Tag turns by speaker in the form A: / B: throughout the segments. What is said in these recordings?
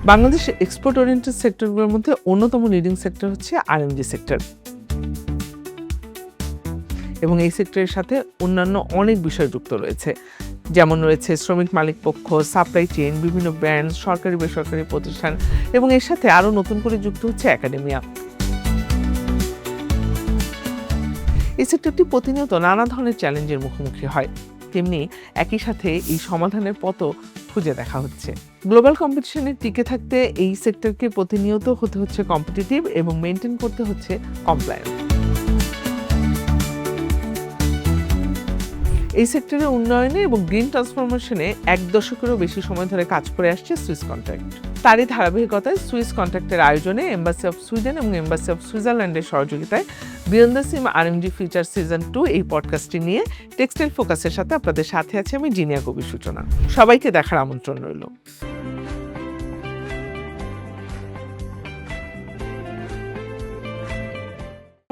A: বাংলাদেশের export oriented সেক্টরগুলোর মধ্যে অন্যতম লিডিং সেক্টর হচ্ছে আরএমজি সেক্টর, এবং এই সেক্টরের সাথে অন্যান্য অনেক বিষয় যুক্ত রয়েছে, যেমন রয়েছে শ্রমিক মালিক পক্ষ, সাপ্লাই চেইন, বিভিন্ন ব্র্যান্ড, সরকারি বেসরকারি প্রতিষ্ঠান, এবং এর সাথে আরও নতুন করে যুক্ত হচ্ছে একাডেমিয়া। এই সেক্টরটি প্রতিনিয়ত নানা ধরনের চ্যালেঞ্জের মুখোমুখি হয়, তেমনি একই সাথে এই সমাধানের পথও খুঁজে দেখা হচ্ছে। গ্লোবাল কম্পিটিশনে টিকে থাকতে এই সেক্টরকে প্রতিনিয়ত হতে হচ্ছে কম্পিটিটিভ এবং মেনটেন করতে হচ্ছে কমপ্লায়েন্স। এই সেক্টরের উন্নয়নে এবং গ্রিন ট্রান্সফরমেশনে ১ দশকেরও বেশি সময় ধরে কাজ করে আসছে সুইস কন্ট্রাক্ট। তারই ধারাবাহিকতায় সুইস কন্ট্রাক্টের আয়োজনে এম্বাসি অফ সুইডেন এবং এম্বাসি অফ সুইজারল্যান্ডের সহযোগিতায় beyond the SIM RMG future season 2 এই পডকাস্টটি নিয়ে টেক্সটাইল ফোকাসের সাথে আপনাদের সাথে আছে আমি জিনিয়া কবি সূচনা। সবাইকে দেখার আমন্ত্রণ রইল।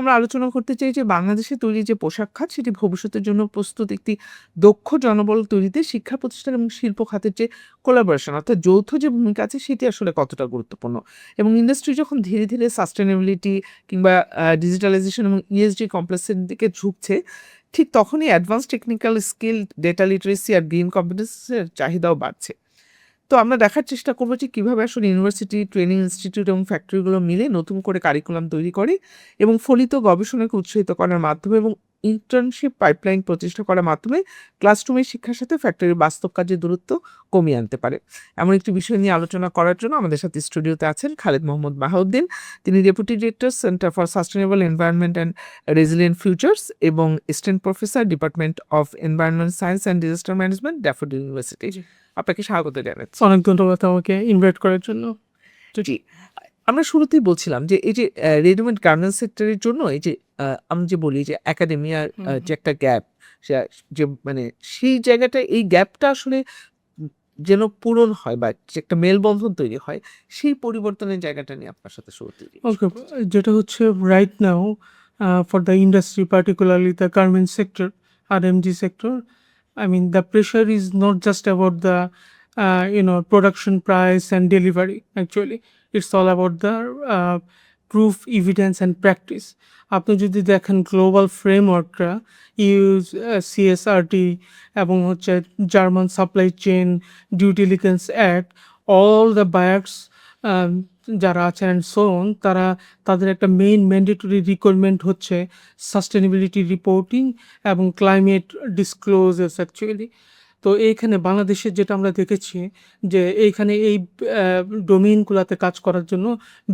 A: আমরা আলোচনা করতে চাই যে বাংলাদেশে তৈরি যে পোশাক খাত সেটি ভবিষ্যতের জন্য প্রস্তুত একটি দক্ষ জনবল তৈরিতে শিক্ষা প্রতিষ্ঠান এবং শিল্প খাতের যে কোলাবোরেশন অর্থাৎ যৌথ যে ভূমিকা আছে সেটি আসলে কতটা গুরুত্বপূর্ণ, এবং ইন্ডাস্ট্রি যখন ধীরে ধীরে সাস্টেনেবিলিটি কিংবা ডিজিটালাইজেশন এবং ইএসজি কমপ্লেক্সের দিকে ঝুঁকছে, ঠিক তখনই advance technical skill, data literacy আর গ্রিন কম্পিটেন্সের চাহিদাও বাড়ছে। তো আমরা দেখার চেষ্টা করবো যে কীভাবে আসলে ইউনিভার্সিটি, ট্রেনিং ইনস্টিটিউট এবং ফ্যাক্টরিগুলো মিলে নতুন করে কারিকুলাম তৈরি করে এবং ফলিত গবেষণাকে উৎসাহিত করার মাধ্যমে এবং ইন্টার্নশিপ পাইপলাইন প্রতিষ্ঠা করার মাধ্যমে ক্লাসরুমের শিক্ষার সাথে ফ্যাক্টরির বাস্তব কাজের দূরত্ব কমিয়ে আনতে পারে। এমন একটি বিষয় নিয়ে আলোচনা করার জন্য আমাদের সাথে স্টুডিওতে আছেন খালেদ মোহাম্মদ বাহাউদ্দিন। তিনি deputy director, centre for sustainable environment and resilient futures এবং assistant professor, department of environment science and disaster management, Daffodil University. আপনাকে স্বাগত জানাচ্ছি।
B: অনেক ধন্যবাদ আমাকে ইনভাইট করার জন্য।
A: জি, আমরা শুরুতেই বলছিলাম যে এই যে রেডিমেড গার্মেন্টস সেক্টরের জন্য এই যে আমি যে বলি যে একাডেমিয়ার যে একটা গ্যাপ, যে মানে সেই জায়গাটা, এই গ্যাপটা আসলে যেন পূরণ হয় বা যে একটা মেলবন্ধন তৈরি হয়, সেই পরিবর্তনের জায়গাটা নিয়ে আপনার সাথে শুরুতেই।
B: ওকে, যেটা হচ্ছে right now for the industry, particularly the garment sector, RMG sector, I mean the pressure is not just about the production price and delivery. Actually, it's all about the proof, evidence and practice. আপনি যদি দেখেন global ফ্রেমওয়ার্কটা use CSRD এবং হচ্ছে German supply chain due diligence act, all the buyers যারা আছেন and so on, তাদের একটা main mandatory requirement হচ্ছে সাস্টেনেবিলিটি রিপোর্টিং এবং ক্লাইমেট ডিসক্লোজার্স অ্যাকচুয়ালি। তো এইখানে বাংলাদেশে যেটা আমরা দেখেছি যে এইখানে এই ডোমেইনগুলোতে কাজ করার জন্য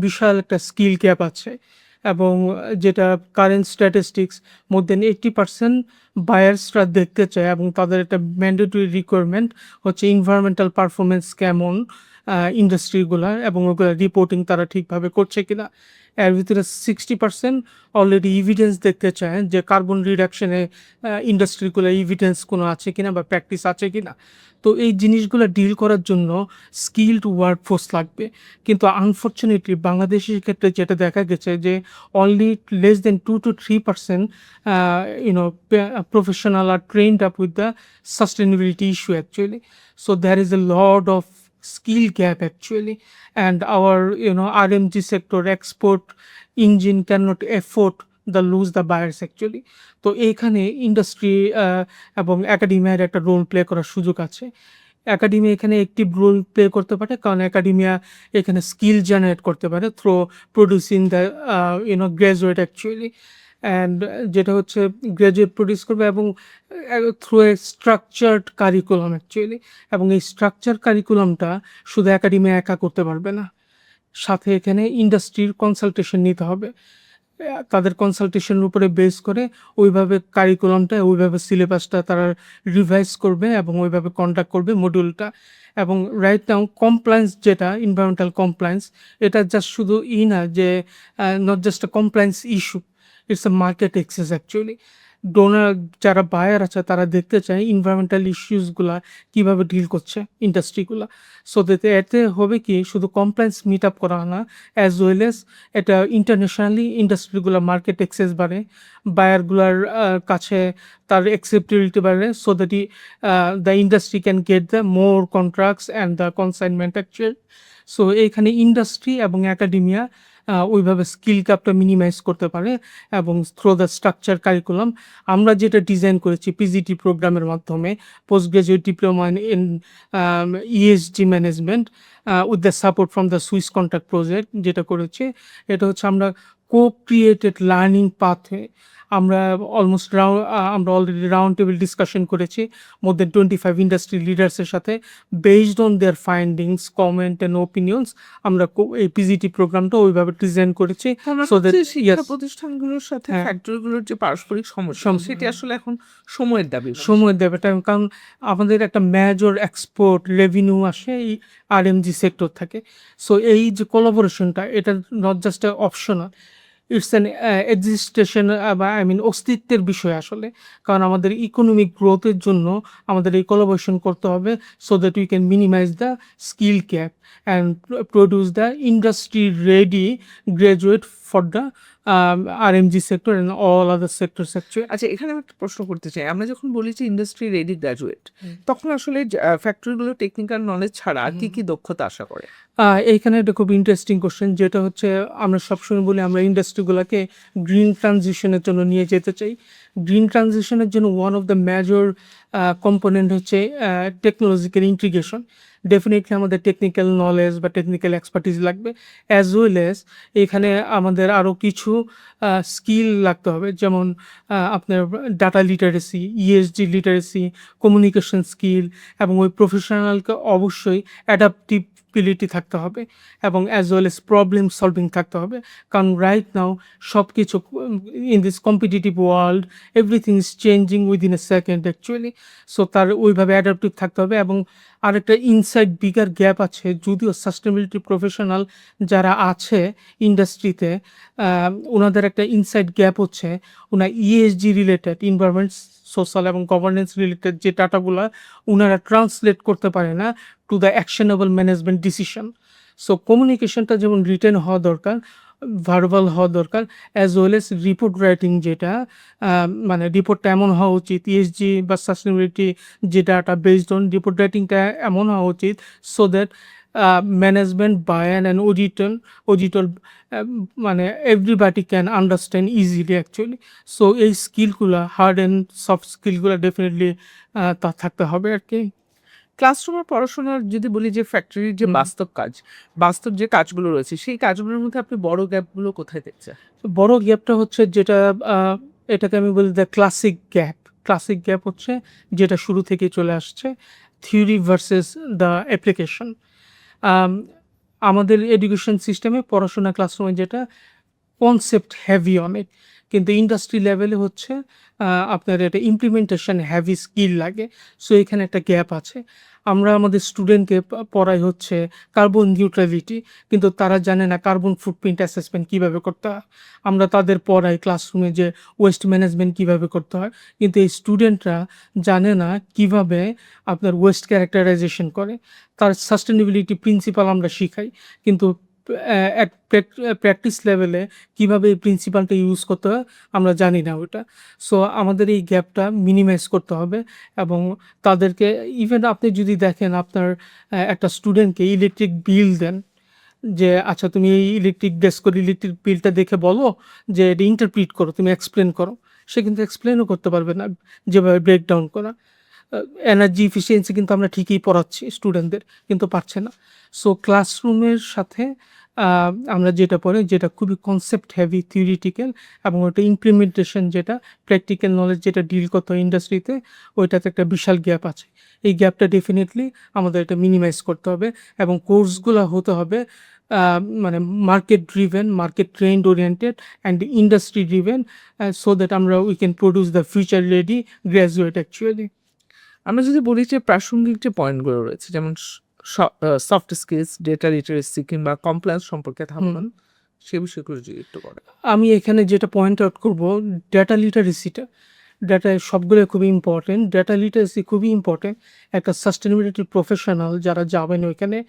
B: বিশাল একটা স্কিল গ্যাপ আছে, এবং যেটা কারেন্ট স্ট্যাটিস্টিক্স মোর দেন 80% বায়ার্সরা দেখতে চায়, এবং তাদের একটা ম্যান্ডেটরি রিকোয়ারমেন্ট হচ্ছে এনভায়রনমেন্টাল পারফরমেন্স কেমন ইন্ডাস্ট্রিগুলার, এবং ওগুলো রিপোর্টিং তারা ঠিকভাবে করছে কিনা। এর ভিতরে 60% অলরেডি ইভিডেন্স দেখতে চায় যে কার্বন রিডাকশনে ইন্ডাস্ট্রিগুলো ইভিডেন্স কোনো আছে কিনা বা প্র্যাকটিস আছে কিনা। তো এই জিনিসগুলো ডিল করার জন্য স্কিলড ওয়ার্কফোর্স লাগবে, কিন্তু আনফর্চুনেটলি বাংলাদেশের ক্ষেত্রে যেটা দেখা গেছে যে only less than 2 to 3% professional are trained up with the sustainability issue actually. So there is a lot of skill gap actually, and our RMG sector export engine cannot afford the lose the buyers actually. তো এইখানে industry এবং একাডেমিয়ার একটা role play করার সুযোগ আছে। Academy এখানে একটি role play করতে পারে, কারণ একাডেমিয়া এখানে স্কিল জেনারেট করতে পারে through producing the graduate actually, and যেটা হচ্ছে গ্র্যাজুয়েট প্রডিউস করবে এবং through a structured curriculum actually. এবং এই স্ট্রাকচার কারিকুলামটা শুধু একাডেমিয়া একা করতে পারবে না, সাথে এখানে ইন্ডাস্ট্রির কনসালটেশন নিতে হবে। তাদের কনসালটেশনের উপরে বেস করে ওইভাবে কারিকুলামটা, ওইভাবে সিলেবাসটা তারা রিভাইজ করবে এবং ওইভাবে কন্ডাক্ট করবে মডিউলটা। এবং রাইট নাও কমপ্লায়েন্স, যেটা এনভায়রনমেন্টাল কমপ্লায়েন্স, এটা জাস্ট শুধু না যে not just a compliance issue, it's a market access actually. Donor যারা বায়ার আছে তারা দেখতে চায় এনভায়রনমেন্টাল ইস্যুসগুলা কীভাবে ডিল করছে ইন্ডাস্ট্রিগুলা। সো এতে হবে কি শুধু কমপ্লায়েন্স মিট আপ করা না, অ্যাজ ওয়েল এজ এটা ইন্টারন্যাশনালি ইন্ডাস্ট্রিগুলা মার্কেট অ্যাক্সেস বাড়ে, বায়ারগুলার কাছে তার অ্যাকসেপ্টেবিলিটি বাড়ে, so that the industry can get the more contracts and the consignment actual. So এইখানে ইন্ডাস্ট্রি এবং একাডেমিয়া ওইভাবে স্কিল গ্যাপটা মিনিমাইজ করতে পারে এবং থ্রু দ্য স্ট্রাকচার কারিকুলাম আমরা যেটা ডিজাইন করেছি পিজিটি প্রোগ্রামের মাধ্যমে, post graduate diploma in ESG management with the support from the Swiss contact project যেটা করেছি, এটা হচ্ছে আমরা ক্রিয়েটেড লার্নিং পাথওয়ে। আমরা আমরা অলরেডি রাউন্ড টেবিল ডিসকাশন করেছি মোর দেন 25 ইন্ডাস্ট্রি লিডার্সের সাথে। Based on their findings, comment and opinions আমরা এই পিজিটি প্রোগ্রামটা ওইভাবে ডিজাইন করেছি। So that
A: শিক্ষা
B: yes,
A: প্রতিষ্ঠানগুলোর সাথে
B: হ্যাঁ।
A: ফ্যাক্টরিগুলোর যে পারস্পরিক সমস্যা
B: সমস্যা।
A: সেটি আসলে এখন সময়ের দাবি।
B: সময় দেবে টাইম, কারণ আমাদের একটা মেজর এক্সপোর্ট রেভিনিউ আসে এই আরএমজি সেক্টর থেকে। সো এই যে কোলাবোরেশনটা এটা not just optional, it's an existence বা অস্তিত্বের বিষয় আসলে। কারণ আমাদের ইকোনমিক গ্রোথের জন্য আমাদের এই কোলাবোরেশন করতে হবে so that we can minimise the skill gap and produce the industry ready graduate for the RMG sector and all other sectors actually.
A: আচ্ছা, এখানে আমি একটা প্রশ্ন করতে চাই। আমরা যখন বলি যে ইন্ডাস্ট্রি রেডি গ্র্যাজুয়েট, তখন আসলে ফ্যাক্টরিগুলো টেকনিক্যাল নলেজ ছাড়া আর কি দক্ষতা আশা করে?
B: এইখানে একটা খুব ইন্টারেস্টিং কোশ্চেন, যেটা হচ্ছে আমরা সবসময় বলি আমরা ইন্ডাস্ট্রিগুলোকে গ্রিন ট্রানজিশনের জন্য নিয়ে যেতে চাই। গ্রিন ট্রানজিশনের জন্য one of the major component হচ্ছে টেকনোলজিক্যাল ইন্টিগ্রেশন। ডেফিনেটলি আমাদের টেকনিক্যাল নলেজ বা টেকনিক্যাল এক্সপার্টিস লাগবে, অ্যাজ ওয়েল এজ এখানে আমাদের আরও কিছু স্কিল লাগতে হবে, যেমন আপনার data literacy, ESG literacy, communication skill, এবং ওই প্রফেশনালকে অবশ্যই অ্যাডাপ্টিবিলিটি থাকতে হবে এবং as well age problem solving থাকতে হবে। কারণ রাইট নাও সব কিছু in this competitive world everything is changing within a second actually. So তার ওইভাবে অ্যাডাপ্টিভ থাকতে হবে। এবং আরেকটা ইনসাইড বিগার গ্যাপ আছে, যদিও সাস্টেনেবিলিটি প্রফেশনাল যারা আছে ইন্ডাস্ট্রিতে ওনাদের একটা ইনসাইড গ্যাপ হচ্ছে ওনার ইএসজি রিলেটেড, ইনভায়রনমেন্ট সোশ্যাল এবং গভর্নেন্স রিলেটেড যে ডাটাগুলো ওনারা ট্রান্সলেট করতে পারে না to the actionable management decision. So কমিউনিকেশনটা যেমন রিটেন হওয়া দরকার, ভার্বাল হওয়া দরকার, as well as report writing, যেটা মানে রিপোর্টটা এমন হওয়া উচিত ইএসজি বা সাস্টেনেবিলিটি যে ডাটা বেসড অন রিপোর্ট রাইটিংটা এমন হওয়া উচিত so that management buyer and auditor মানে everybody can understand easily actually. So এই স্কিলগুলো হার্ড অ্যান্ড সফট স্কিলগুলো ডেফিনেটলি তা থাকতে হবে আর কি।
A: ক্লাসরুমের পড়াশোনার যদি বলি যে ফ্যাক্টরির যে বাস্তব কাজ, বাস্তব যে কাজগুলো রয়েছে সেই কাজগুলোর মধ্যে আপনি বড় গ্যাপগুলো কোথায় দেখছেন?
B: বড় গ্যাপটা হচ্ছে যেটা এটাকে আমি বলি the classic gap. Classic gap হচ্ছে যেটা শুরু থেকেই চলে আসছে, থিওরি ভার্সেস দ্য অ্যাপ্লিকেশন। আমাদের এডুকেশন সিস্টেমে পড়াশোনা ক্লাসরুমে যেটা কনসেপ্ট হেভি অনেক, কিন্তু ইন্ডাস্ট্রি লেভেলে হচ্ছে আপনার এটা ইমপ্লিমেন্টেশন হেভি স্কিল লাগে। সো এখানে একটা গ্যাপ আছে। আমরা আমাদের স্টুডেন্টকে পড়াই হচ্ছে কার্বন নিউট্রালিটি, কিন্তু তারা জানে না কার্বন ফুটপ্রিন্ট অ্যাসেসমেন্ট কীভাবে করতে হয়। আমরা তাদের পড়াই ক্লাসরুমে যে ওয়েস্ট ম্যানেজমেন্ট কীভাবে করতে হয়, কিন্তু এই স্টুডেন্টরা জানে না কিভাবে আপনার ওয়েস্ট ক্যারেক্টারাইজেশন করে। তার সাস্টেনেবিলিটি প্রিন্সিপাল আমরা শিখাই, কিন্তু অ্যাট প্র্যাকটিস লেভেলে কীভাবে এই প্রিন্সিপালটা ইউজ করতে হয় আমরা জানি না ওটা। সো আমাদের এই গ্যাপটা মিনিমাইজ করতে হবে এবং তাদেরকে ইভেন আপনি যদি দেখেন আপনার একটা স্টুডেন্টকে ইলেকট্রিক বিল দেন, যে আচ্ছা তুমি এই ইলেকট্রিক ডেস্কোর ইলেকট্রিক বিলটা দেখে বলো যে এটা ইন্টারপ্রিট করো, তুমি এক্সপ্লেন করো, সে কিন্তু এক্সপ্লেনও করতে পারবে না যেভাবে ব্রেকডাউন করা। এনার্জি ইফিসিয়েন্সি কিন্তু আমরা ঠিকই পড়াচ্ছি স্টুডেন্টদের, কিন্তু পারছে না। সো ক্লাসরুমের সাথে আমরা যেটা পড়ে যেটা খুবই কনসেপ্ট হেভি থিওরিটিক্যাল এবং ওটা ইমপ্লিমেন্টেশন যেটা প্র্যাকটিক্যাল নলেজ যেটা ডিল করতে হয় ইন্ডাস্ট্রিতে, ওইটাতে একটা বিশাল গ্যাপ আছে। এই গ্যাপটা ডেফিনেটলি আমাদের এটা মিনিমাইজ করতে হবে এবং কোর্সগুলো হতে হবে মানে market driven, market trend oriented and industry driven, so that আমরা we can produce the future ready graduate actually.
A: আমরা যদি বলি যে প্রাসঙ্গিক যে পয়েন্টগুলো রয়েছে যেমন সফট স্কিলস, ডেটা লিটারেসি কিংবা কমপ্লায়েন্স সম্পর্কে ধারণা, সে বিষয়গুলো যদি একটু বলেন।
B: আমি এখানে যেটা পয়েন্ট আউট করব ডেটা লিটারেসিটা। ডেটা সবগুলো খুবই ইম্পর্টেন্ট। ডেটা লিটারেসি খুবই ইম্পর্টেন্ট। একটা সাস্টেনেবিলিটি প্রফেশনাল যারা যাবেন ওইখানে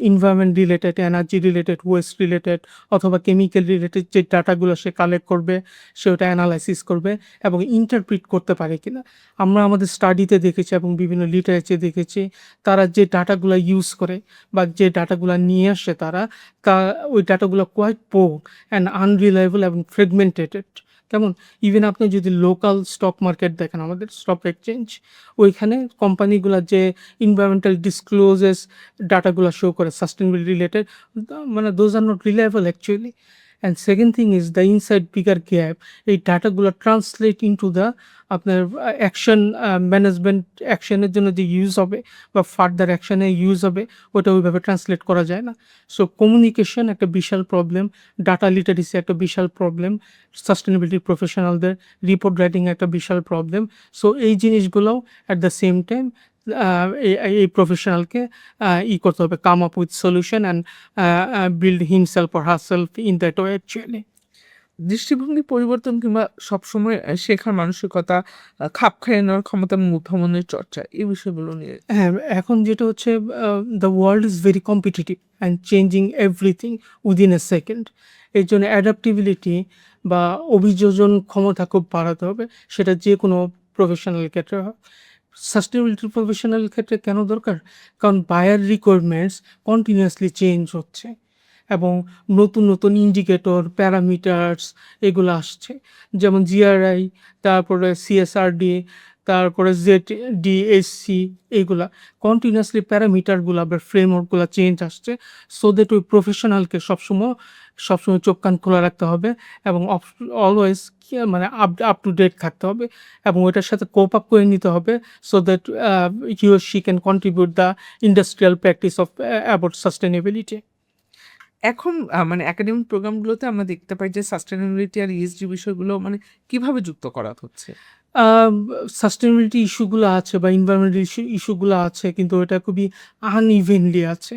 B: environment related, energy related, West related অথবা কেমিক্যাল রিলেটেড যে ডাটাগুলো সে কালেক্ট করবে, সে ওটা অ্যানালাইসিস করবে এবং ইন্টারপ্রিট করতে পারে কিনা। আমরা আমাদের স্টাডিতে দেখেছি এবং বিভিন্ন লিটারেচারে দেখেছি তারা যে ডাটাগুলো ইউজ করে বা যে ডাটাগুলো নিয়ে আসে তারা তা ওই ডাটাগুলো কোয়াইট পোর অ্যান্ড আনরিলায়েবল এবং ফ্রেগমেন্টেটেড। কেমন? ইভেন আপনি যদি লোকাল স্টক মার্কেট দেখেন, আমাদের স্টক এক্সচেঞ্জ, ওইখানে কোম্পানিগুলা যে এনভায়রনমেন্টাল ডিসক্লোজেস ডাটাগুলা শো করে সাস্টেনেবিলিটি রিলেটেড, মানে those are not reliable actually. And second thing is the inside bigger gap. এই ডাটাগুলো ট্রান্সলেট ইনটু দ্য আপনার অ্যাকশন, ম্যানেজমেন্ট অ্যাকশনের জন্য যে ইউজ হবে বা ফার্দার অ্যাকশনে ইউজ হবে, ওটা ওইভাবে ট্রান্সলেট করা যায় না। সো কমিউনিকেশন একটা বিশাল প্রবলেম, ডাটা লিটারেসি একটা বিশাল প্রবলেম, সাস্টেনেবিলিটি প্রফেশনালদের রিপোর্ট রাইটিং একটা বিশাল প্রবলেম। সো এই জিনিসগুলোও অ্যাট দ্য সেম টাইম এই প্রফেশনালকে করতে হবে, come up with solution and build himself or herself in that way actually.
A: দৃষ্টিভঙ্গি পরিবর্তন কিংবা সবসময় শেখার মানসিকতা, খাপ খাইয়ে নেওয়ার ক্ষমতা এবং উদ্ভাবনের চর্চা এই বিষয়গুলো নিয়ে।
B: হ্যাঁ, এখন যেটা হচ্ছে the world is very competitive and changing everything within a second. এর জন্য অ্যাডাপ্টিবিলিটি বা অভিযোজন ক্ষমতা খুব বাড়াতে হবে, সেটা যে কোনো প্রফেশনাল ক্ষেত্রে হয়। সাস্টেনেবিলিটি প্রফেশনাল ক্ষেত্রে কেন দরকার? কারণ বায়ার রিকোয়ারমেন্টস কন্টিনিউয়াসলি চেঞ্জ হচ্ছে এবং নতুন নতুন ইন্ডিকেটর, প্যারামিটার্স এগুলো আসছে। যেমন জিআরআই, তারপরে সিএসআরডি, তারপরে জেডডিএসসি, এইগুলা কন্টিনিউয়াসলি প্যারামিটারগুলা বা ফ্রেমওয়ার্কগুলা চেঞ্জ আসছে। সো দ্যাট ওই প্রফেশনালকে সবসময় চোখ কান খোলা রাখতে হবে এবং অলওয়েজ মানে আপ টু ডেট থাকতে হবে এবং ওইটার সাথে কোপ আপ করে নিতে হবে। So that he or she can contribute the industrial practice of about sustainability.
A: এখন মানে একাডেমিক প্রোগ্রামগুলোতে আমরা দেখতে পাই যে সাস্টেনেবিলিটি আর ইএসজি বিষয়গুলো মানে কিভাবে যুক্ত করা হচ্ছে?
B: সাস্টেনেবিলিটি ইস্যুগুলো আছে বা এনভায়রনমেন্টাল ইস্যুগুলো আছে, কিন্তু এটা খুবই আনইভেনলি আছে।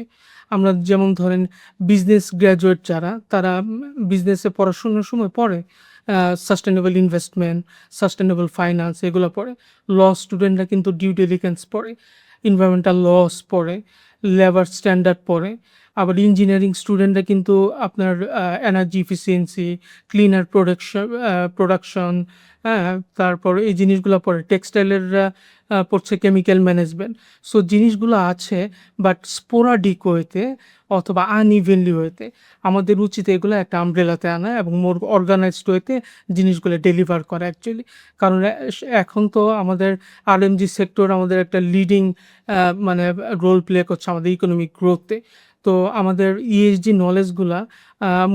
B: আমরা যেমন ধরেন বিজনেস গ্র্যাজুয়েট যারা, তারা বিজনেসে পড়াশোনার সময় পড়ে সাস্টেনেবল ইনভেস্টমেন্ট, সাস্টেনেবল ফাইন্যান্স এগুলো পড়ে। ল স্টুডেন্টরা কিন্তু ডিউ ডিলিজেন্স পড়ে, এনভায়রনমেন্টাল লস পড়ে, লেবার স্ট্যান্ডার্ড পড়ে। আবার ইঞ্জিনিয়ারিং স্টুডেন্টরা কিন্তু আপনার এনার্জি এফিসিয়েন্সি, ক্লিনার প্রোডাকশন, হ্যাঁ, তারপরে এই জিনিসগুলো পড়ে। টেক্সটাইলেররা পড়ছে কেমিক্যাল ম্যানেজমেন্ট। সো জিনিসগুলো আছে, বাট স্পোরাডিক ওয়েতে অথবা আনইভেনলি ওয়েতে। আমাদের উচিত এগুলো একটা আমব্রেলাতে আনা এবং মোর অর্গানাইজড ওয়েতে জিনিসগুলো ডেলিভার করা অ্যাকচুয়ালি। কারণ এখন তো আমাদের আরএমজি সেক্টর আমাদের একটা লিডিং মানে রোল প্লে করছে আমাদের ইকোনমিক গ্রোথে। তো আমাদের ইএসজি নলেজগুলা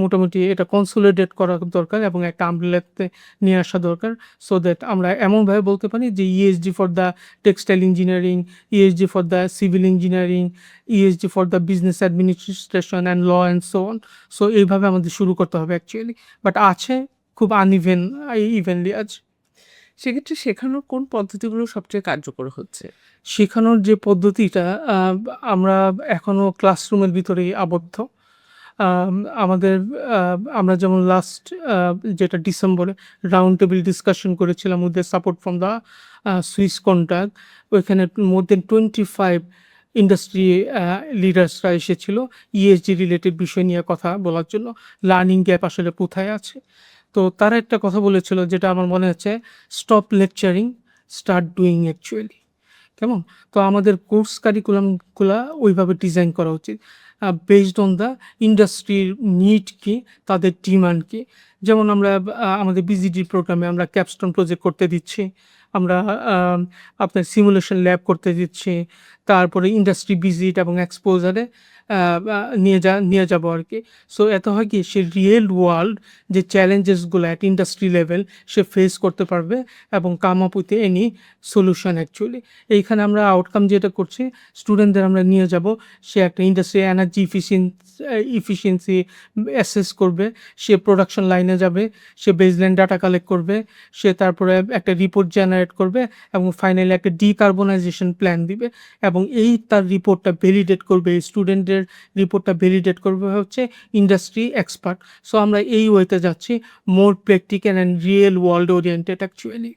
B: মোটামুটি এটা কনসোলিডেট করা দরকার এবং একটা আমব্রেলাতে নিয়ে আসা দরকার। সো দ্যাট আমরা এমনভাবে বলতে পারি যে ESG for the textile engineering, ESG for the civil engineering, ESG for the business administration and law and so on. So এইভাবে আমাদের শুরু করতে হবে অ্যাকচুয়ালি। বাট আছে, খুব ইভেনলি আছে।
A: সেক্ষেত্রে শেখানোর কোন পদ্ধতিগুলো সবচেয়ে কার্যকর হচ্ছে?
B: শেখানোর যে পদ্ধতিটা, আমরা এখনও ক্লাসরুমের ভিতরেই আবদ্ধ। আম আমাদের আমরা যেমন লাস্ট যেটা ডিসেম্বরে রাউন্ড টেবিল ডিসকাশন করেছিলাম with the support from the Swiss contact. ওইখানে মোর দেন 25 ইন্ডাস্ট্রি লিডার্সরা এসেছিল ইএসজি রিলেটেড বিষয় নিয়ে কথা বলার জন্য। লার্নিং গ্যাপ আসলে কোথায় আছে? তো তারা একটা কথা বলেছিল যেটা আমার মনে হচ্ছে, stop lecturing, start doing actually. কেমন? তো আমাদের কোর্স কারিকুলামগুলা ওইভাবে ডিজাইন করা উচিত। বেসড অন দ্য ইন্ডাস্ট্রির নিড কি, তাদের ডিমান্ড কি। যেমন আমরা আমাদের বিজিডি প্রোগ্রামে আমরা ক্যাপস্টোন প্রজেক্ট করতে দিচ্ছি। আমরা আপনার সিমুলেশন ল্যাব করতে দিচ্ছি। তারপরে ইন্ডাস্ট্রি ভিজিট এবং এক্সপোজারে নিয়ে যাবো আরকি। সো এতে হয় কি, সে রিয়েল ওয়ার্ল্ড যে চ্যালেঞ্জেসগুলো অ্যাট ইন্ডাস্ট্রি লেভেল সে ফেস করতে পারবে এবং come up with any solution actually. এইখানে আমরা আউটকাম যেটা করছি, স্টুডেন্টদের আমরা নিয়ে যাব, সে একটা ইন্ডাস্ট্রি এনার্জি ইফিসিয়েন্সি অ্যাসেস করবে, সে প্রোডাকশন লাইনে যাবে, সে বেসলাইন ডাটা কালেক্ট করবে, সে তারপরে একটা রিপোর্ট জেনারেট করবে এবং ফাইনালি একটা ডিকার্বনাইজেশন প্ল্যান দিবে এবং তার রিপোর্টটা ভ্যালিডেট করবে, এই স্টুডেন্টের রিপোর্টটা ভ্যালিডেট করবে হচ্ছে ইন্ডাস্ট্রি এক্সপার্ট। সো আমরা এই ওয়েতে যাচ্ছি, more practical and real world oriented actually.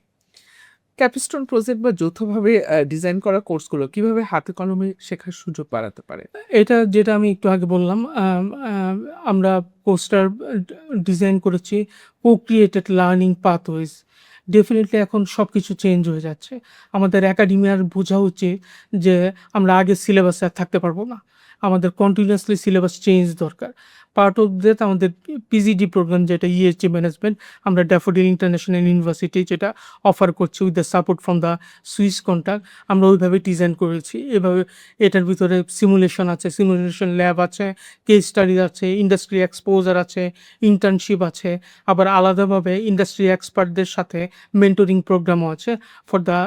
A: Capstone project বা যৌথভাবে ডিজাইন করা কোর্সগুলো কিভাবে হাতে কলমে শেখার সুযোগ বাড়াতে পারে?
B: এটা যেটা আমি একটু আগে বললাম, আমরা পোস্টার ডিজাইন করেছি, co-created লার্নিং পাথওয়েজ। ডেফিনিটলি এখন সবকিছু চেঞ্জ হয়ে যাচ্ছে। আমাদের একাডেমিয়ার বোঝা উচিত যে আমরা আগের সিলেবাসে আর থাকতে পারবো না। আমাদের কন্টিনিউয়াসলি সিলেবাস চেঞ্জ দরকার। পার্ট অফ দ্যাট আমাদের পিজিডি প্রোগ্রাম, যেটা ইএসজি ম্যানেজমেন্ট, আমরা ড্যাফোডিল ইন্টারন্যাশনাল ইউনিভার্সিটি যেটা অফার করছি with the support from the Swiss contact, আমরা ওইভাবে ডিজাইন করেছি। এভাবে এটার ভিতরে সিমুলেশন আছে, সিমুলেশন ল্যাব আছে, কেস স্টাডি আছে, ইন্ডাস্ট্রি এক্সপোজার আছে, ইন্টার্নশিপ আছে, আবার আলাদাভাবে ইন্ডাস্ট্রি এক্সপার্টদের সাথে মেন্টরিং প্রোগ্রামও আছে ফর দ্য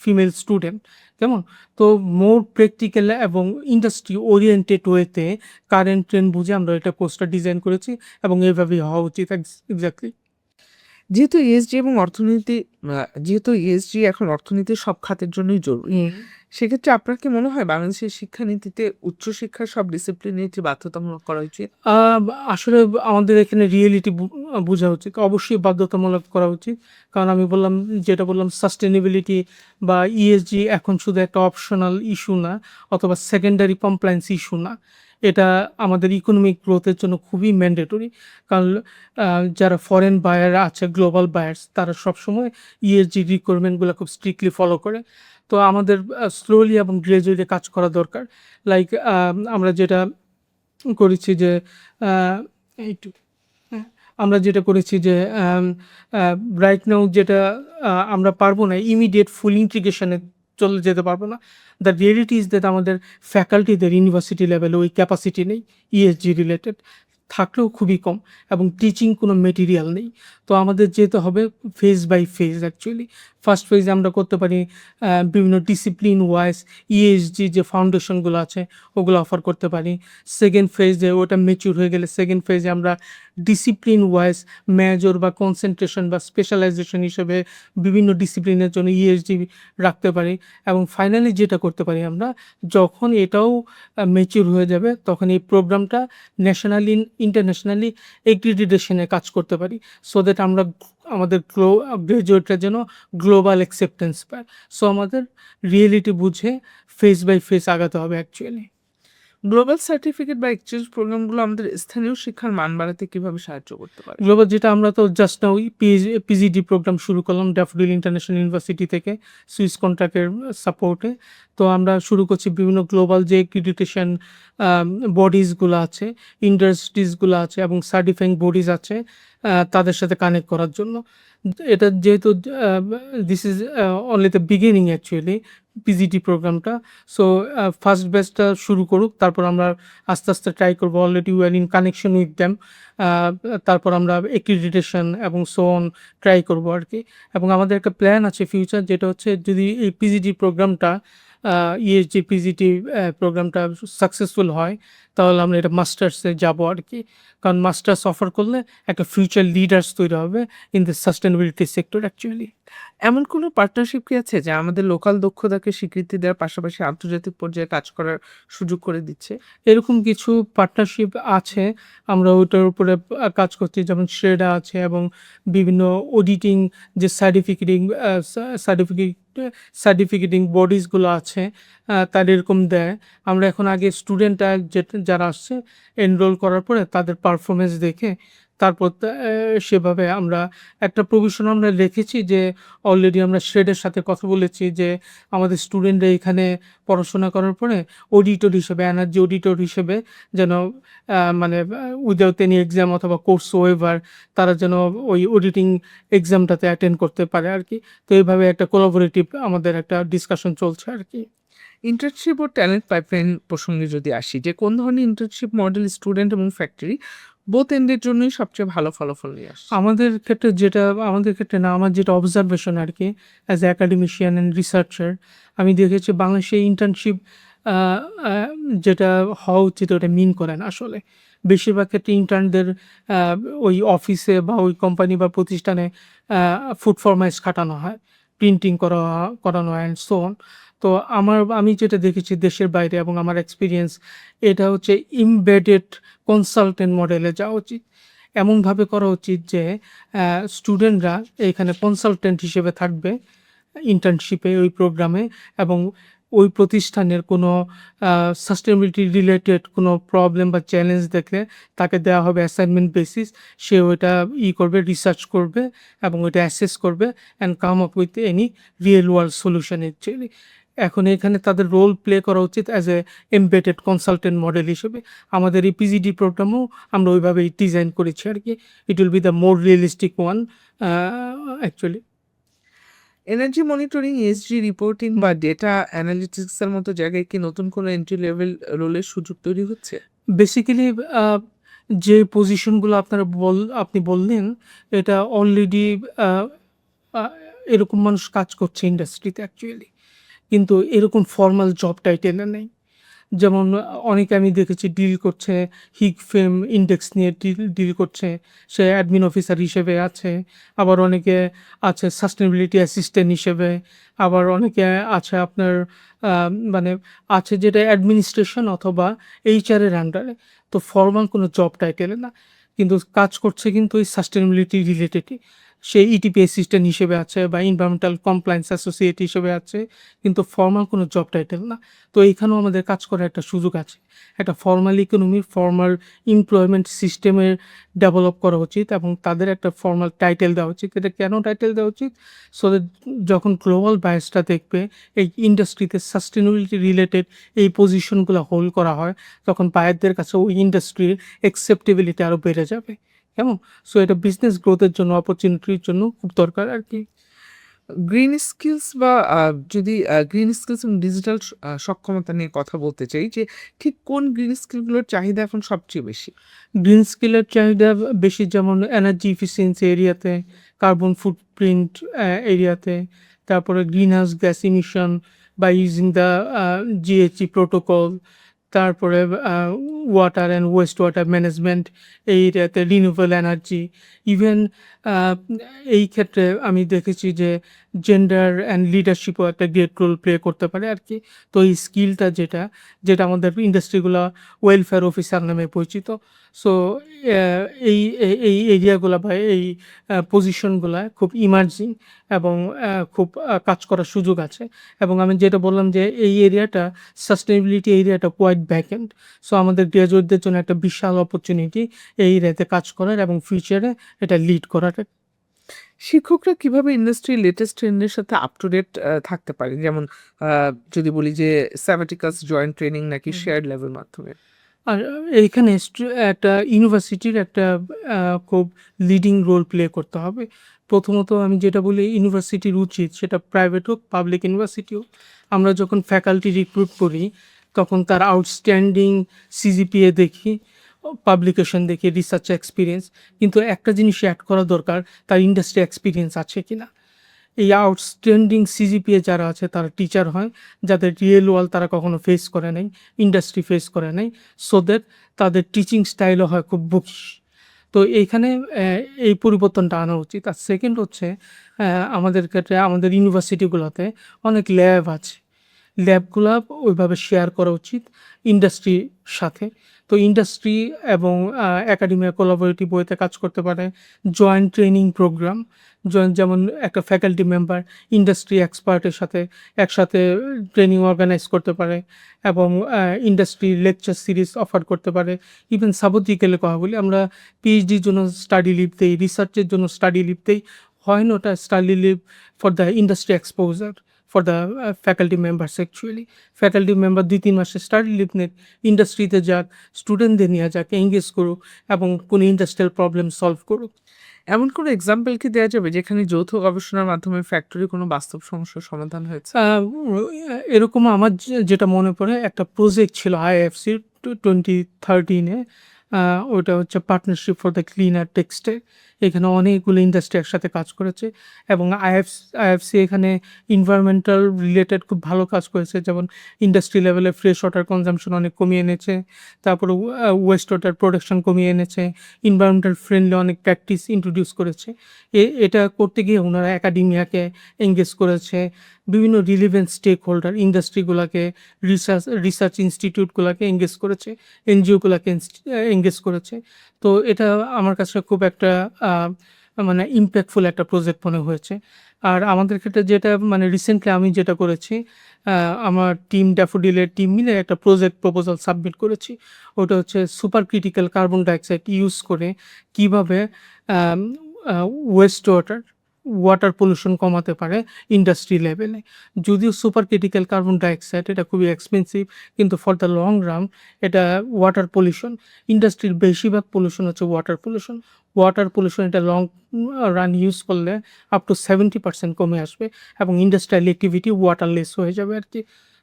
B: ফিমেল স্টুডেন্ট। কেমন? তো মোর প্র্যাকটিক্যাল এবং ইন্ডাস্ট্রি ওরিয়েন্টেড ওয়েতে কারেন্ট ট্রেন্ড বুঝে আমরা এটা কোর্সটা ডিজাইন করেছি এবং এভাবেই হওয়া উচিত। এক্স্যাক্টলি।
A: যেহেতু ইএসজি এখন অর্থনীতির সব খাতের জন্যই জরুরি। সেক্ষেত্রে আপনার কি মনে হয় বাংলাদেশের শিক্ষানীতিতে উচ্চশিক্ষার সব ডিসিপ্লিনে এটি বাধ্যতামূলক করা উচিত?
B: আসলে আমাদের এখানে রিয়েলিটি বোঝা উচিত। অবশ্যই বাধ্যতামূলক করা উচিত। কারণ আমি যেটা বললাম, সাস্টেনেবিলিটি বা ইএসজি এখন শুধু একটা অপশনাল ইস্যু না, অথবা সেকেন্ডারি কমপ্লায়েন্স ইস্যু না। এটা আমাদের ইকোনমিক গ্রোথের জন্য খুবই ম্যান্ডেটরি। কারণ যারা ফরেন বায়ার আছে, গ্লোবাল বায়ার্স, তারা সবসময় ইএসজি রিকোয়ারমেন্টগুলো খুব স্ট্রিক্টলি ফলো করে। তো আমাদের স্লোলি এবং গ্র্যাজুয়ালি কাজ করা দরকার। লাইক আমরা যেটা করেছি যে আহ, একটু হ্যাঁ, আমরা যেটা করেছি যে রাইট নাও যেটা আমরা পারবো না ইমিডিয়েট ফুল ইন্টিগ্রেশনে চলে যেতে পারবো না। দ্য রিয়েলিটি ইজ দ্যাট আমাদের ফ্যাকাল্টিদের ইউনিভার্সিটি লেভেলে ওই ক্যাপাসিটি নেই ইএসজি রিলেটেড, থাকলেও খুবই কম, এবং টিচিং কোনো মেটেরিয়াল নেই। তো আমাদের যেতে হবে phase by phase. Actually first ফেজে আমরা করতে পারি বিভিন্ন ডিসিপ্লিন ওয়াইজ ইএসজি যে ফাউন্ডেশনগুলো আছে ওগুলো অফার করতে পারি। সেকেন্ড ফেজে ওটা ম্যাচিউর হয়ে গেলে সেকেন্ড ফেজে আমরা ডিসিপ্লিন ওয়াইজ মেজর বা কনসেন্ট্রেশন বা স্পেশালাইজেশন হিসেবে বিভিন্ন ডিসিপ্লিনের জন্য ইএসজি রাখতে পারি। এবং ফাইনালি যেটা করতে পারি আমরা, যখন এটাও ম্যাচিউর হয়ে যাবে, তখন এই প্রোগ্রামটা ন্যাশনালি ইন্টারন্যাশনালি এক্রিডিটেশনে কাজ করতে পারি, সো দ্যাট আমরা আমাদের গ্রাজুয়েটরা যেন গ্লোবাল অ্যাকসেপ্টেন্স পায়। সো আমাদের রিয়েলিটি বুঝে ফেস বাই ফেস আগাতে হবে অ্যাকচুয়ালি।
A: গ্লোবাল সার্টিফিকেট বা এক্সচেঞ্জ প্রোগ্রামগুলো আমাদের স্থানীয় শিক্ষার মান বাড়াতে কিভাবে সাহায্য করতে পারে?
B: গ্লোবাল যেটা আমরা তো জাস্ট নাও পিজিডি প্রোগ্রাম শুরু করলাম ড্যাফোডিল ইন্টারন্যাশনাল ইউনিভার্সিটি থেকে সুইস কন্ট্রাক্টের সাপোর্টে। তো আমরা শুরু করছি বিভিন্ন গ্লোবাল যে এক্রিডিটেশন বডিজগুলো আছে, ইন্ডাস্ট্রিজগুলো আছে এবং সার্টিফাইং বডিজ আছে, তাদের সাথে কানেক্ট করার জন্য। এটা যেহেতু this is only the beginning actually PGT প্রোগ্রামটা। সো ফার্স্ট ব্যাচটা শুরু করুক, তারপর আমরা আস্তে আস্তে ট্রাই করবো। Already we are in connection with them. তারপর আমরা এক্রিডিটেশন এবং সো অন ট্রাই করবো আর কি। এবং আমাদের একটা প্ল্যান আছে ফিউচার, যেটা হচ্ছে যদি এই পিজিটি প্রোগ্রামটা ইএসজি পিজিটি প্রোগ্রামটা সাকসেসফুল হয়, তাহলে আমরা এটা মাস্টার্সে যাবো আর কি। কারণ মাস্টার্স অফার করলে একটা ফিউচার লিডার্স তৈরি হবে in the sustainability sector actually.
A: এমন কোনো পার্টনারশিপ কি আছে যা আমাদের লোকাল দক্ষতাকে স্বীকৃতি দেওয়ার পাশাপাশি আন্তর্জাতিক পর্যায়ে কাজ করার সুযোগ করে দিচ্ছে?
B: এরকম কিছু পার্টনারশিপ আছে, আমরা ওইটার উপরে কাজ করছি। যেমন শ্রেডা আছে এবং বিভিন্ন অডিটিং যে সার্টিফিকেটিং বডিজগুলো আছে, তারা এরকম দেয়। আমরা এখন আগে স্টুডেন্টরা যারা আসছে এনরোল করার পরে তাদের পারফরমেন্স দেখে তারপর সেভাবে আমরা একটা প্রভিশন আমরা রেখেছি যে অলরেডি আমরা শ্রেডের সাথে কথা বলেছি যে আমাদের স্টুডেন্টরা এখানে পড়াশোনা করার পরে অডিটর হিসেবে, এনার্জি অডিটর হিসেবে যেন মানে উইদাউট এনি এক্সাম অথবা কোর্স ওয়েভার তারা যেন ওই অডিটিং এক্সামটাতে অ্যাটেন্ড করতে পারে আর কি। তো এইভাবে একটা কোলাবোরেটিভ আমাদের একটা ডিসকাশন চলছে আর কি।
A: ইন্টার্নশিপ ও ট্যালেন্ট পাইপলাইন প্রসঙ্গে যদি আসি, যে কোন ধরনের ইন্টার্নশিপ মডেল স্টুডেন্ট এবং ফ্যাক্টরি বোথ এন্ডের জন্যই সবচেয়ে ভালো ফলাফল নিয়ে আসছে?
B: আমাদের ক্ষেত্রে না, আমার যেটা অবজারভেশন আর কি, as a academician and researcher, আমি দেখেছি বাংলাদেশে ইন্টার্নশিপ যেটা হওয়া উচিত ওটা মিন করে না আসলে। বেশিরভাগ ক্ষেত্রে ইন্টার্নদের ওই অফিসে বা ওই কোম্পানি বা প্রতিষ্ঠানে ফুড ফরমাইজ খাটানো হয়, প্রিন্টিং করানো হয় অ্যান্ড সো অন। তো আমি যেটা দেখেছি দেশের বাইরে এবং আমার এক্সপিরিয়েন্স, এটা হচ্ছে ইমবেডেড কনসালটেন্ট মডেলে যাওয়া উচিত। এমনভাবে করা উচিত যে স্টুডেন্টরা এখানে কনসালটেন্ট হিসেবে থাকবে ইন্টার্নশিপে ওই প্রোগ্রামে, এবং ওই প্রতিষ্ঠানের কোনো সাস্টেনেবিলিটি রিলেটেড কোনো প্রবলেম বা চ্যালেঞ্জ দেখলে তাকে দেওয়া হবে অ্যাসাইনমেন্ট বেসিস। সে ওইটা করবে, রিসার্চ করবে এবং ওইটা অ্যাসেস করবে and come up with any real world solution actually. এখন এখানে তাদের রোল প্লে করা উচিত as a embedded consultant model হিসেবে। আমাদের এই পিজিডি প্রোগ্রামও আমরা ওইভাবেই ডিজাইন করেছি আর কি। It will be the more realistic one actually.
A: Energy monitoring, ESG reporting বা ডেটা অ্যানালিটিক্স এর মতো জায়গায় কি নতুন কোনো এন্ট্রি লেভেল রোলের সুযোগ তৈরি হচ্ছে?
B: বেসিক্যালি যে পজিশনগুলো আপনি বললেন, এটা অলরেডি এরকম মানুষ কাজ করছে ইন্ডাস্ট্রিতে অ্যাকচুয়ালি। কিন্তু এরকম ফর্মাল জব টাইটেলে নেই। যেমন অনেকে আমি দেখেছি ডিল করছে, হিগফেম ইন্ডেক্স নিয়ে ডিল করছে, সে অ্যাডমিন অফিসার হিসেবে আছে। আবার অনেকে আছে সাস্টেনেবিলিটি অ্যাসিস্ট্যান্ট হিসেবে। আবার অনেকে আছে আপনার মানে আছে যেটা অ্যাডমিনিস্ট্রেশন অথবা এইচআরের আন্ডারে। তো ফর্মাল কোনো জব টাইটেলে না, কিন্তু কাজ করছে কিন্তু ওই সাস্টেনেবিলিটি রিলেটেডই। সে ইটিপি অ্যাসিস্ট্যান্ট হিসেবে আছে বা এনভায়রনমেন্টাল কমপ্লায়েন্স অ্যাসোসিয়েট হিসেবে আছে, কিন্তু ফর্মাল কোনো জব টাইটেল না। তো এইখানেও আমাদের কাজ করার একটা সুযোগ আছে। একটা ফর্মাল ইকোনমির ফর্মাল এমপ্লয়মেন্ট সিস্টেমের ডেভেলপ করা উচিত এবং তাদের একটা ফর্মাল টাইটেল দেওয়া উচিত। এটা কেন টাইটেল দেওয়া উচিত? সো দ্যাট যখন গ্লোবাল বায়াসটা দেখবে এই ইন্ডাস্ট্রিতে সাস্টেনেবিলিটি রিলেটেড এই পজিশনগুলো হোল্ড করা হয়, তখন বায়ারদের কাছে ওই ইন্ডাস্ট্রির অ্যাকসেপ্টেবিলিটি আরও বেড়ে যাবে। কেমন? সো এটা বিজনেস গ্রোথের জন্য, অপরচুনিটির জন্য খুব দরকার আর কি।
A: গ্রিন স্কিলস বা যদি গ্রিন স্কিলস এবং ডিজিটাল সক্ষমতা নিয়ে কথা বলতে চাই, যে ঠিক কোন গ্রিন স্কিলগুলোর চাহিদা এখন সবচেয়ে বেশি?
B: গ্রিন স্কিলের চাহিদা বেশি, যেমন এনার্জি এফিসিয়েন্সি এরিয়াতে, কার্বন ফুটপ্রিন্ট এরিয়াতে, তারপরে গ্রিনহাউস গ্যাস ইমিশন বা ইউজিং দ্য জিএইচজি প্রোটোকল, তারপরে water and West water management এই এরিয়াতে, রিনিউয়েবল এনার্জি। ইভেন এই ক্ষেত্রে আমি দেখেছি যে জেন্ডার অ্যান্ড লিডারশিপও একটা গ্রেট রোল প্লে করতে পারে আর কি। তো এই স্কিলটা যেটা যেটা আমাদের ইন্ডাস্ট্রিগুলো ওয়েলফেয়ার অফিসার নামে পরিচিত। সো এই এই এরিয়াগুলো বা এই পজিশনগুলা খুব ইমার্জিং এবং খুব কাজ করার সুযোগ আছে। এবং আমি যেটা বললাম যে এই এরিয়াটা সাস্টেনেবিলিটি এরিয়াটা কোয়াইট ব্যাকএন্ড। সো আমাদের গ্র্যাজুয়েটদের জন্য একটা বিশাল অপরচুনিটি এই এরিয়াতে কাজ করার এবং ফিউচারে এটা লিড করার।
A: শিক্ষকরা কিভাবে ইন্ডাস্ট্রির লেটেস্ট ট্রেন্ডের সাথে আপ টু ডেট থাকতে পারে? যেমন যদি বলি যে স্যাবাটিকালস, জয়েন্ট ট্রেনিং নাকি শেয়ার্ড ল্যাবের মাধ্যমে?
B: আর এইখানে একটা ইউনিভার্সিটির একটা খুব লিডিং রোল প্লে করতে হবে। প্রথমত আমি যেটা বলি, ইউনিভার্সিটির উচিত, সেটা প্রাইভেট হোক, পাবলিক ইউনিভার্সিটি হোক, আমরা যখন ফ্যাকাল্টি রিক্রুট করি তখন তার আউটস্ট্যান্ডিং সিজিপিএ দেখি, পাবলিকেশন দেখি, রিসার্চ এক্সপিরিয়েন্স, কিন্তু একটা জিনিস অ্যাড করা দরকার, তার ইন্ডাস্ট্রি এক্সপিরিয়েন্স আছে কিনা। এই আউটস্ট্যান্ডিং সিজিপিএ যারা আছে তারা টিচার হয় যাদের রিয়েল ওয়ার্ল্ড তারা কখনো ফেস করে নাই, ইন্ডাস্ট্রি ফেস করে নাই, সো দ্যাট তাদের টিচিং স্টাইলও হয় খুব বুকিশ। তো এইখানে এই পরিবর্তনটা আনা উচিত। আর সেকেন্ড হচ্ছে আমাদের ক্ষেত্রে আমাদের ইউনিভার্সিটিগুলোতে অনেক ল্যাব আছে, ল্যাবগুলা ওইভাবে শেয়ার করা উচিত ইন্ডাস্ট্রির সাথে। তো ইন্ডাস্ট্রি এবং একাডেমিয়া কোলাবোরেটিভ ওয়েতে কাজ করতে পারে। জয়েন্ট ট্রেনিং প্রোগ্রাম, যেমন একটা ফ্যাকাল্টি মেম্বার ইন্ডাস্ট্রি এক্সপার্টের সাথে একসাথে ট্রেনিং অর্গানাইজ করতে পারে এবং ইন্ডাস্ট্রি লেকচার সিরিজ অফার করতে পারে। ইভেন সাবজিক্যালে কথা বলি, আমরা পিএইচডির জন্য স্টাডি লিভ দেই, রিসার্চের জন্য স্টাডি লিভ দেই। হয় না ওটা study leave for the industry exposure for the faculty members actually. Faculty member 2-3 মাসের স্টাডি লিভ নেন, ইন্ডাস্ট্রিতে যাক, স্টুডেন্টদের নিয়ে যাক, এঙ্গেজ করুক এবং কোনো ইন্ডাস্ট্রিয়াল প্রবলেম সলভ করুক।
A: এমন কোনো এক্সাম্পল কি দেওয়া যাবে যেখানে যৌথ গবেষণার মাধ্যমে ফ্যাক্টরি কোনো বাস্তব সমস্যার সমাধান হয়েছে?
B: এরকম আমার যেটা মনে পড়ে, একটা প্রজেক্ট ছিল আইএফসির 2013-এ। ওটা হচ্ছে partnership for the cleaner textile. এখানে অনেকগুলো ইন্ডাস্ট্রি একসাথে কাজ করেছে এবং আইএফসি এখানে এনভায়রনমেন্টাল রিলেটেড খুব ভালো কাজ করেছে। যেমন ইন্ডাস্ট্রি লেভেলে ফ্রেশ ওয়াটার কনজাম্পশন অনেক কমিয়ে এনেছে, তারপরে ওয়েস্ট ওয়াটার প্রোডাকশন কমিয়ে এনেছে, এনভায়রনমেন্টাল ফ্রেন্ডলি অনেক প্র্যাকটিস ইন্ট্রোডিউস করেছে। এটা করতে গিয়ে ওনারা একাডেমিয়াকে এঙ্গেজ করেছে, বিভিন্ন রিলিভেন্ট স্টেক হোল্ডার ইন্ডাস্ট্রিগুলোকে, রিসার্চ ইনস্টিটিউটগুলোকে এঙ্গেজ করেছে, এনজিওগুলোকে এঙ্গেজ করেছে। তো এটা আমার কাছে খুব একটা মানে ইম্প্যাক্টফুল একটা প্রজেক্ট মনে হয়েছে। আর আমাদের ক্ষেত্রে যেটা মানে রিসেন্টলি আমি যেটা করেছি, আমার টিম ড্যাফোডিলের টিম মিলে একটা প্রজেক্ট প্রপোজাল সাবমিট করেছি। ওটা হচ্ছে super critical carbon dioxide use করে কীভাবে ওয়েস্ট ওয়াটার পলিউশন কমাতে পারে ইন্ডাস্ট্রি লেভেলে। যদিও সুপার ক্রিটিক্যাল কার্বন ডাইঅক্সাইড এটা খুবই এক্সপেন্সিভ, কিন্তু ফর দ্য লং রান এটা ওয়াটার পলিউশন, ইন্ডাস্ট্রির বেশিরভাগ পলিউশন হচ্ছে ওয়াটার পলিউশন। ওয়াটার পলিউশন এটা লং রান ইউজ করলে আপ টু 70% কমে আসবে এবং ইন্ডাস্ট্রিয়াল অ্যাক্টিভিটি ওয়াটারলেস হয়ে যাবে আর কি।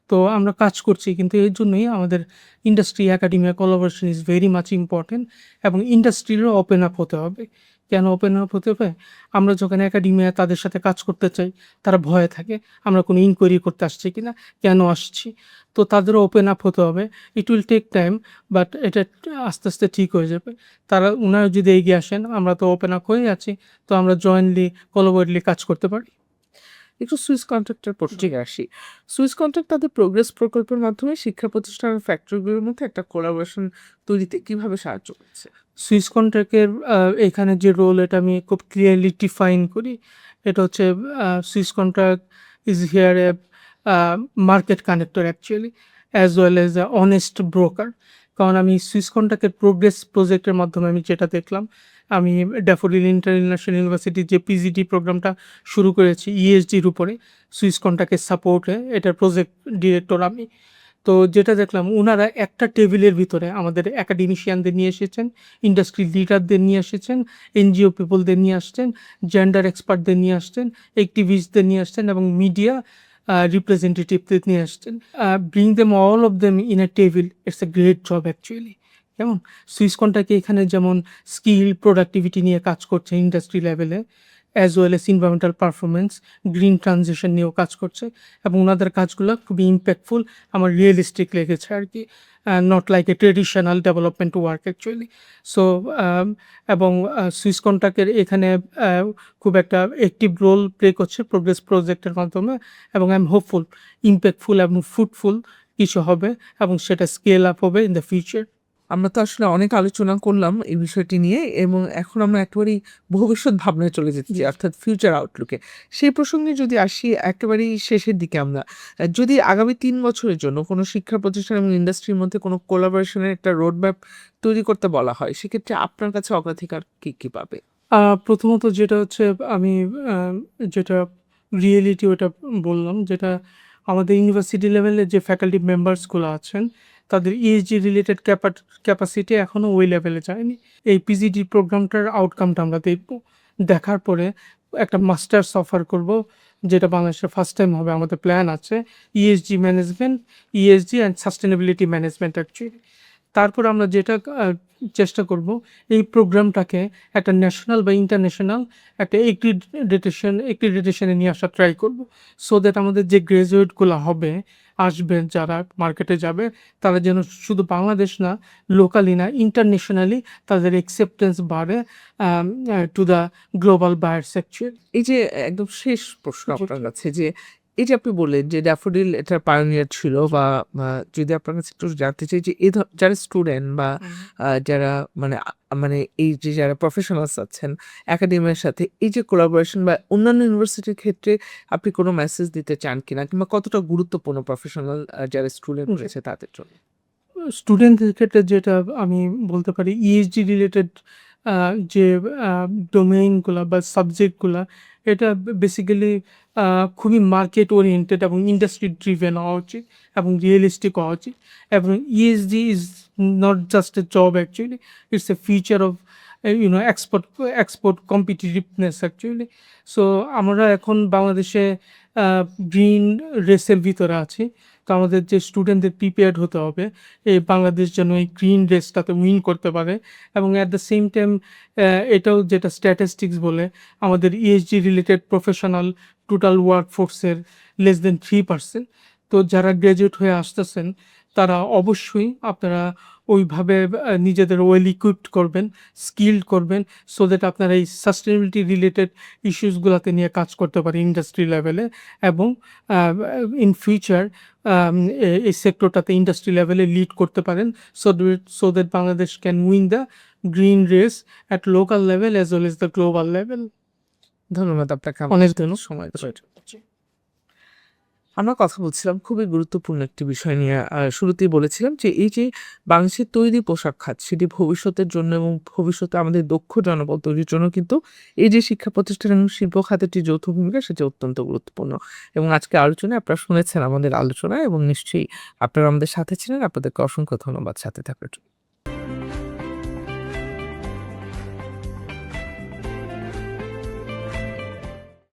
B: তো আমরা কাজ করছি, কিন্তু এর জন্যই আমাদের industry academia collaboration is very much important এবং ইন্ডাস্ট্রিরও ওপেন আপ হতে হবে। কেন ওপেন আপ হতে হবে? আমরা যখন একাডেমিয়া তাদের সাথে কাজ করতে চাই, তারা ভয়ে থাকে আমরা কোনো ইনকোয়ারি করতে আসছি কিনা, কেন আসছি। তো তাদেরও ওপেন আপ হতে হবে। It will take time, but এটা আস্তে আস্তে ঠিক হয়ে যাবে। ওনারা যদি এগিয়ে আসেন, আমরা তো ওপেন আপ হয়ে আছি, তো আমরা জয়েন্টলি কোলাবোরেটলি কাজ করতে পারি।
A: একটু সুইস কন্ট্রাক্টের প্রসঙ্গে আসি। সুইস কন্ট্রাক্ট তাদের প্রোগ্রেস প্রকল্পের মাধ্যমে শিক্ষা প্রতিষ্ঠান ও ফ্যাক্টরিগুলোর মধ্যে একটা কোলাবোরেশন তৈরিতে কিভাবে সাহায্য করছে?
B: সুইস কন্ট্রাক্টের এখানে যে রোল, এটা আমি খুব ক্লিয়ারলি ডিফাইন করি। এটা হচ্ছে Swiss contract is here a market connector actually, as well as a honest broker. কারণ আমি সুইস কন্ট্রাক্টের প্রোগ্রেস প্রজেক্টের মাধ্যমে আমি যেটা দেখলাম, আমি ড্যাফোডিল ইন্টারন্যাশনাল ইউনিভার্সিটির যে পিজিডি প্রোগ্রামটা শুরু করেছি ইএসডির উপরে, সুইস কন্ট্রাক্টের সাপোর্টে, এটার প্রজেক্ট ডিরেক্টর আমি। তো যেটা দেখলাম, উনারা একটা টেবিলের ভিতরে আমাদের অ্যাকাডেমিশিয়ানদের নিয়ে এসেছেন, ইন্ডাস্ট্রি লিডারদের নিয়ে এসেছেন, এনজিও পিপলদের নিয়ে আসছেন, জেন্ডার এক্সপার্টদের নিয়ে আসছেন, অ্যাক্টিভিস্টদের নিয়ে আসছেন এবং মিডিয়া রিপ্রেজেন্টেটিভদের নিয়ে আসছেন। Bring them all of them in a table, it's a great job actually. কেমন সুইস কন্ট্রাক্টে এখানে যেমন স্কিল প্রোডাক্টিভিটি নিয়ে কাজ করছে ইন্ডাস্ট্রি লেভেলে, as well as environmental performance, green transition নিয়েও কাজ করছে এবং ওনাদের কাজগুলো খুবই ইম্প্যাক্টফুল, আমার রিয়েলিস্টিক লেগেছে আর কি, not like a traditional development work actually. So এবং সুইস কন্ট্রাক্টের এখানে খুব একটা অ্যাক্টিভ রোল প্লে করছে প্রোগ্রেস প্রজেক্টের মাধ্যমে এবং আই এম হোপফুল ইম্প্যাক্টফুল এবং ফ্রুটফুল কিছু হবে এবং সেটা স্কেল আপ হবে ইন দ্য ফিউচার।
A: আমরা তো আসলে অনেক আলোচনা করলাম এই বিষয়টি নিয়ে এবং এখন আমরা একেবারেই ভবিষ্যৎ ভাবনায় চলে যেতে চাই, অর্থাৎ ফিউচার আউটলুকে। সেই প্রসঙ্গে যদি আসি একেবারেই শেষের দিকে আমরা, যদি আগামী ৩ বছরের জন্য কোনো শিক্ষা প্রতিষ্ঠান এবং ইন্ডাস্ট্রির মধ্যে কোনো কোলাবোরেশনের একটা রোড ম্যাপ তৈরি করতে বলা হয়, সেক্ষেত্রে আপনার কাছে অগ্রাধিকার কী পাবে?
B: প্রথমত যেটা হচ্ছে, আমি যেটা রিয়েলিটি ওটা বললাম, যেটা আমাদের ইউনিভার্সিটি লেভেলে যে ফ্যাকাল্টি মেম্বার্সগুলো আছেন, তাদের ইএসজি রিলেটেড ক্যাপাসিটি এখনও ওই লেভেলে যায়নি। এই পিজিডি প্রোগ্রামটার আউটকামটা আমরা দেখব। দেখার পরে একটা মাস্টার্স অফার করব, যেটা বাংলাদেশের ফার্স্ট টাইম হবে। আমাদের প্ল্যান আছে ESG management, ESG and sustainability management actually. তারপর আমরা যেটা চেষ্টা করব, এই প্রোগ্রামটাকে একটা ন্যাশনাল বা ইন্টারন্যাশনাল একটা এক্রিডিটেশনে নিয়ে আসা ট্রাই করব, সো দ্যাট আমাদের যে গ্র্যাজুয়েটগুলো আসবে যারা মার্কেটে যাবে, তারা যেন শুধু বাংলাদেশ না, লোকালি না, ইন্টারন্যাশনালি তাদের অ্যাকসেপ্টেন্স বাড়ে to the global buyers actually.
A: এই যে একদম শেষ প্রশ্ন আপনার কাছে, যে এই যে আপনি বললেন যে ড্যাফোডিল এটার পায়োনিয়ার ছিল, বা যদি আপনার কাছে একটু জানতে চাই যে যারা স্টুডেন্ট বা যারা মানে মানে এই যে যারা প্রফেশনালস আছেন একাডেমির সাথে, এই যে কোলাবোরেশন বা অন্যান্য ইউনিভার্সিটির ক্ষেত্রে আপনি কোনো মেসেজ দিতে চান কিনা, কিংবা কতটা গুরুত্বপূর্ণ প্রফেশনাল যারা স্টুডেন্ট রয়েছে তাদের জন্য?
B: স্টুডেন্টদের ক্ষেত্রে যেটা আমি বলতে পারি, ইএসজি রিলেটেড যে ডোমেইনগুলো বা সাবজেক্টগুলো, এটা বেসিক্যালি খুবই মার্কেট ওরিয়েন্টেড এবং ইন্ডাস্ট্রি ড্রিভেন হওয়া উচিত এবং রিয়েলিস্টিক হওয়া উচিত। এবং ESG is not just a job actually, it's a future of export competitiveness actually. So আমরা এখন বাংলাদেশে গ্রিন রেসের ভিতরে আছি, তো আমাদের যে স্টুডেন্টদের প্রিপেয়ার্ড হতে হবে এই বাংলাদেশ যেন এই গ্রিন রেসটাতে উইন করতে পারে। এবং অ্যাট দ্য সেম টাইম এটাও যেটা স্ট্যাটিস্টিক্স বলে, আমাদের ESG related professional total work ফোর্সের লেস দেন 3%। তো যারা গ্র্যাজুয়েট হয়ে আসতেছেন, তারা অবশ্যই আপনারা ওইভাবে নিজেদের ওয়েল ইকুইপড করবেন, স্কিলড করবেন সো দ্যাট আপনারা এই সাস্টেনেবিলিটি রিলেটেড ইস্যুসগুলাতে নিয়ে কাজ করতে পারেন ইন্ডাস্ট্রি লেভেলে এবং ইন ফিউচার এই সেক্টরটাতে ইন্ডাস্ট্রি লেভেলে লিড করতে পারেন so that Bangladesh can win the green race at local level as well as the global level.
A: ধন্যবাদ আপনাকে
B: অনেক
A: আমাদের জন্য
B: ধন্যবাদ।
A: সময় দেওয়ার জন্য। আমরা কথা বলছিলাম খুবই গুরুত্বপূর্ণ একটি বিষয় নিয়ে। শুরুতেই বলেছিলাম যে এই যে বাংলাদেশের তৈরি পোশাক খাত সেটি ভবিষ্যতের জন্য এবং ভবিষ্যতে আমাদের দক্ষ জনবল তৈরির জন্য কিন্তু এই যে শিক্ষা প্রতিষ্ঠান এবং শিল্প খাতের যে যৌথ ভূমিকা সেটি অত্যন্ত গুরুত্বপূর্ণ। এবং আজকে আলোচনায় আপনারা শুনেছেন আমাদের আলোচনা এবং নিশ্চয়ই আপনারা আমাদের সাথে ছিলেন। আপনাদেরকে অসংখ্য ধন্যবাদ সাথে থাকার জন্য।